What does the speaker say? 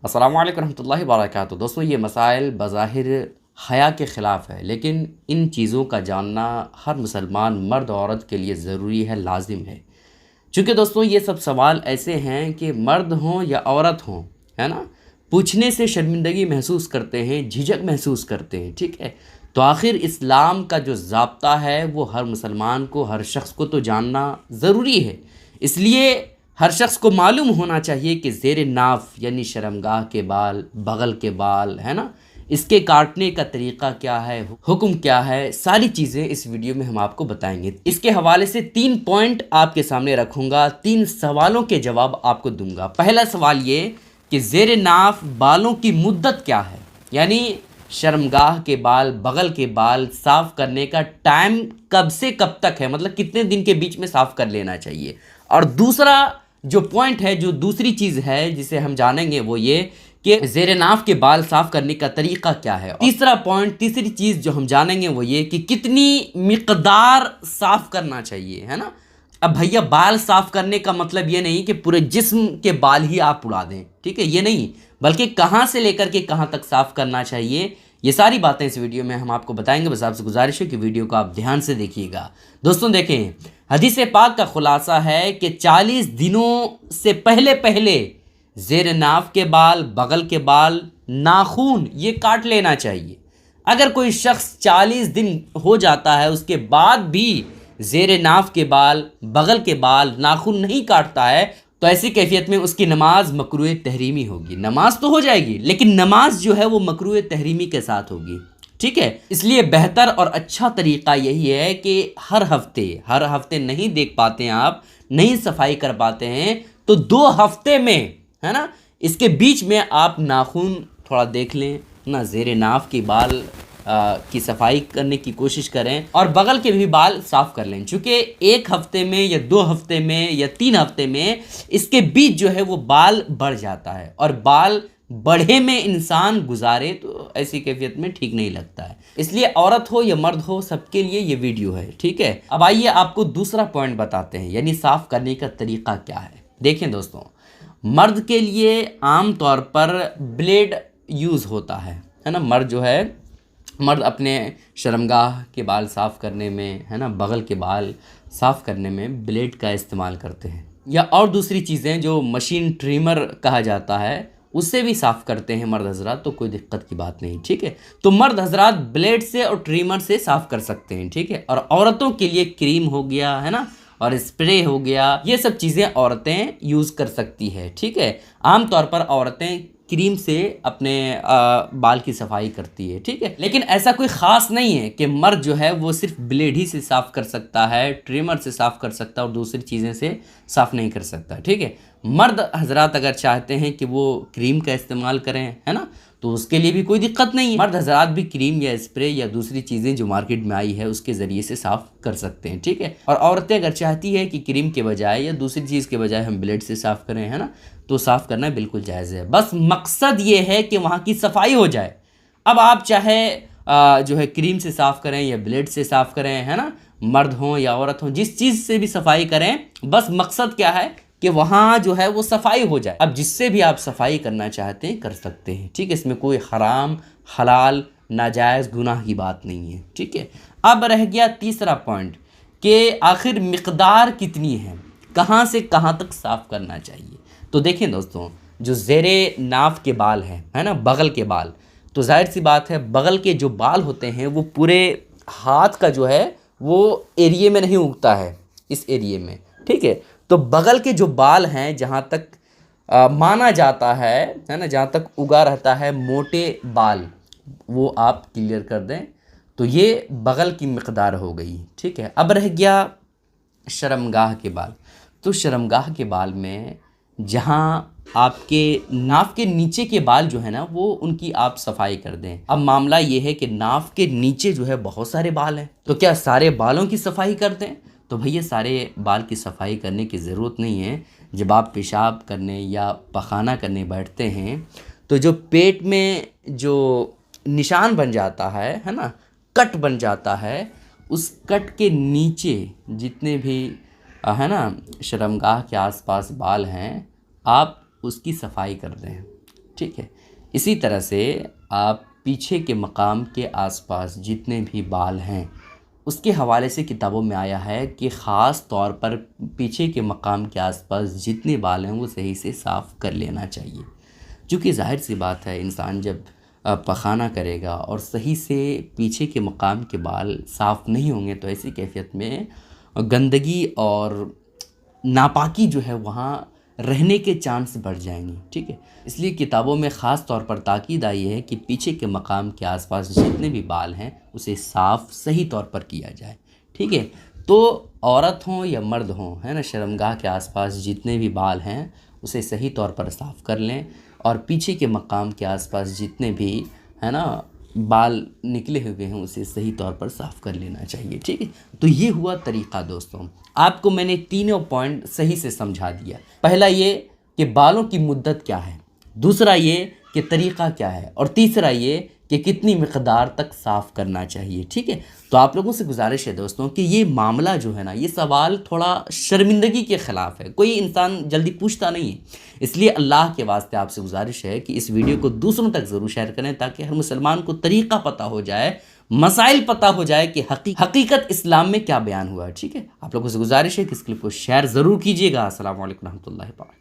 अस्सलाम वालेकुम रहमतुल्लाहि व बरकातुहू। दोस्तों, ये मसाइल बज़ाहिर हया के ख़िलाफ़ है, लेकिन इन चीज़ों का जानना हर मुसलमान मर्द और औरत के लिए ज़रूरी है, लाजिम है। चूँकि दोस्तों ये सब सवाल ऐसे हैं कि मर्द हों या औरत हों, है ना, पूछने से शर्मिंदगी महसूस करते हैं, झिझक महसूस करते हैं, ठीक है। तो आखिर इस्लाम का जो ज़ाब्ता है वो हर मुसलमान को, हर शख्स को तो जानना ज़रूरी है। इसलिए हर शख्स को मालूम होना चाहिए कि ज़ेर नाफ यानी शर्मगाह के बाल, बगल के बाल, है ना, इसके काटने का तरीक़ा क्या है, हुक्म क्या है, सारी चीज़ें इस वीडियो में हम आपको बताएंगे। इसके हवाले से 3 पॉइंट आपके सामने रखूँगा, 3 सवालों के जवाब आपको दूंगा। पहला सवाल ये कि ज़ेर नाफ बालों की मुद्दत क्या है, यानी शर्मगाह के बाल, बगल के बाल साफ़ करने का टाइम कब से कब तक है, मतलब कितने दिन के बीच में साफ़ कर लेना चाहिए। और दूसरा जो पॉइंट है, जो दूसरी चीज़ है जिसे हम जानेंगे वो ये कि ज़ेर नाफ के बाल साफ़ करने का तरीक़ा क्या है। तीसरा पॉइंट, तीसरी चीज़ जो हम जानेंगे वो ये कि कितनी मिक़दार साफ़ करना चाहिए, है ना। अब भैया, बाल साफ़ करने का मतलब ये नहीं कि पूरे जिस्म के बाल ही आप उड़ा दें, ठीक है, ये नहीं, बल्कि कहाँ से लेकर के कहाँ तक साफ़ करना चाहिए, ये सारी बातें इस वीडियो में हम आपको बताएंगे। बस आपसे गुजारिश है कि वीडियो को आप ध्यान से देखिएगा। दोस्तों देखें, हदीस पाक का खुलासा है कि 40 दिनों से पहले पहले ज़ेर नाफ के बाल, बगल के बाल, नाखून ये काट लेना चाहिए। अगर कोई शख्स 40 दिन हो जाता है उसके बाद भी ज़ेर नाफ के बाल, बगल के बाल, नाखून नहीं काटता है, तो ऐसी कैफियत में उसकी नमाज मकरूह तहरीमी होगी। नमाज तो हो जाएगी, लेकिन नमाज जो है वो मकरूह तहरीमी के साथ होगी, ठीक है। इसलिए बेहतर और अच्छा तरीक़ा यही है कि हर हफ्ते नहीं देख पाते हैं आप, नहीं सफाई कर पाते हैं, तो 2 हफ्ते में, है ना, इसके बीच में आप नाखून थोड़ा देख लें ना, ज़ेर नाफ के बाल की सफाई करने की कोशिश करें और बगल के भी बाल साफ़ कर लें। चूँकि 1 हफ्ते में या 2 हफ्ते में या 3 हफ्ते में इसके बीच जो है वो बाल बढ़ जाता है, और बाल बढ़े में इंसान गुजारे तो ऐसी कैफियत में ठीक नहीं लगता है। इसलिए औरत हो या मर्द हो, सबके लिए ये वीडियो है, ठीक है। अब आइए आपको दूसरा पॉइंट बताते हैं, यानी साफ़ करने का तरीक़ा क्या है। देखें दोस्तों, मर्द के लिए आम तौर पर ब्लेड यूज़ होता है ना। मर्द अपने शर्मगाह के बाल साफ़ करने में, है ना, बगल के बाल साफ़ करने में ब्लेड का इस्तेमाल करते हैं, या और दूसरी चीज़ें जो मशीन ट्रिमर कहा जाता है उससे भी साफ़ करते हैं मर्द हजरात, तो कोई दिक्कत की बात नहीं, ठीक है। तो मर्द हजरात ब्लेड से और ट्रिमर से साफ़ कर सकते हैं, ठीक है। और औरतों के लिए क्रीम हो गया, है ना, और स्प्रे हो गया, ये सब चीज़ें औरतें यूज़ कर सकती है, ठीक है। आम तौर पर औरतें क्रीम से अपने बाल की सफाई करती है, ठीक है। लेकिन ऐसा कोई ख़ास नहीं है कि मर्द जो है वो सिर्फ ब्लेड ही से साफ़ कर सकता है, ट्रिमर से साफ़ कर सकता है और दूसरी चीज़ें से साफ़ नहीं कर सकता, ठीक है। मर्द हजरात अगर चाहते हैं कि वो क्रीम का इस्तेमाल करें, है ना, तो उसके लिए भी कोई दिक्कत नहीं है। मर्द हजरात भी क्रीम या स्प्रे या दूसरी चीज़ें जो मार्केट में आई है उसके ज़रिए से साफ़ कर सकते हैं, ठीक है। और औरतें अगर चाहती है कि क्रीम के बजाय या दूसरी चीज़ के बजाय हम ब्लेड से साफ़ करें, है ना, तो साफ़ करना बिल्कुल जायज़ है। बस मकसद ये है कि वहाँ की सफाई हो जाए। अब आप चाहे जो है क्रीम से साफ़ करें या ब्लेड से साफ़ करें, है ना, मर्द हों या औरत हों, जिस चीज़ से भी सफाई करें, बस मकसद क्या है कि वहाँ जो है वो सफाई हो जाए। अब जिससे भी आप सफाई करना चाहते हैं कर सकते हैं, ठीक है। इसमें कोई हराम, हलाल, नाजायज़, गुनाह की बात नहीं है, ठीक है। अब रह गया तीसरा पॉइंट कि आखिर मिक़दार कितनी है, कहाँ से कहाँ तक साफ़ करना चाहिए। तो देखें दोस्तों, जो ज़ेरे नाफ के बाल हैं, है ना, बगल के बाल, तो जाहिर सी बात है बगल के जो बाल होते हैं वो पूरे हाथ का जो है वो एरिए में नहीं उगता है, इस एरिए में, ठीक है। तो बगल के जो बाल हैं, जहाँ तक माना जाता है ना, जहाँ तक उगा रहता है मोटे बाल, वो आप क्लियर कर दें, तो ये बगल की मिक़दार हो गई, ठीक है। अब रह गया शर्मगाह के बाल। तो शर्मगाह के बाल में जहाँ आपके नाफ के नीचे के बाल जो है ना, वो उनकी आप सफाई कर दें। अब मामला ये है कि नाफ के नीचे जो है बहुत सारे बाल हैं, तो क्या सारे बालों की सफाई कर दें? तो भैया, सारे बाल की सफाई करने की ज़रूरत नहीं है। जब आप पेशाब करने या पखाना करने बैठते हैं तो जो पेट में जो निशान बन जाता है ना, कट बन जाता है, उस कट के नीचे जितने भी है ना शर्मगाह के आसपास बाल हैं, आप उसकी सफाई कर दें, ٹھیک ہے۔ اسی طرح سے آپ پیچھے کے مقام کے آس پاس جتنے بھی بال ہیں اس کے حوالے سے کتابوں میں آیا ہے کہ خاص طور پر پیچھے کے مقام کے آس پاس جتنے بال ہیں وہ صحیح سے صاف کر لینا چاہیے، چونکہ ظاہر سی بات ہے انسان جب پخانہ کرے گا اور صحیح سے پیچھے کے مقام کے بال صاف نہیں ہوں گے تو ایسی کیفیت میں گندگی اور ناپاکی جو ہے وہاں رہنے کے چانس بڑھ جائیں گے، ٹھیک ہے۔ اس لیے کتابوں میں خاص طور پر تاکید آئی ہے کہ پیچھے کے مقام کے آس پاس جتنے بھی بال ہیں اسے صاف صحیح طور پر کیا جائے، ٹھیک ہے۔ تو عورت ہوں یا مرد ہوں، ہے نا، شرمگاہ کے آس پاس جتنے بھی بال ہیں اسے صحیح طور پر صاف کر لیں، اور پیچھے کے مقام کے آس پاس جتنے بھی ہے نا بال نکلے ہوئے ہیں اسے صحیح طور پر صاف کر لینا چاہیے، ٹھیک ہے۔ تو یہ ہوا طریقہ دوستوں، آپ کو میں نے تینوں پوائنٹ صحیح سے سمجھا دیا۔ پہلا یہ کہ بالوں کی مدت کیا ہے، دوسرا یہ کہ طریقہ کیا ہے، اور تیسرا یہ کہ کتنی مقدار تک صاف کرنا چاہیے، ٹھیک ہے۔ تو آپ لوگوں سے گزارش ہے دوستوں کہ یہ معاملہ جو ہے نا، یہ سوال تھوڑا شرمندگی کے خلاف ہے، کوئی انسان جلدی پوچھتا نہیں ہے، اس لیے اللہ کے واسطے آپ سے گزارش ہے کہ اس ویڈیو کو دوسروں تک ضرور شیئر کریں تاکہ ہر مسلمان کو طریقہ پتہ ہو جائے، مسائل پتہ ہو جائے کہ حقیقت اسلام میں کیا بیان ہوا ہے، ٹھیک ہے۔ آپ لوگوں سے گزارش ہے کہ اس کلپ کو شیئر ضرور کیجیے گا۔ السلام علیکم ورحمۃ اللہ وبرکاتہ۔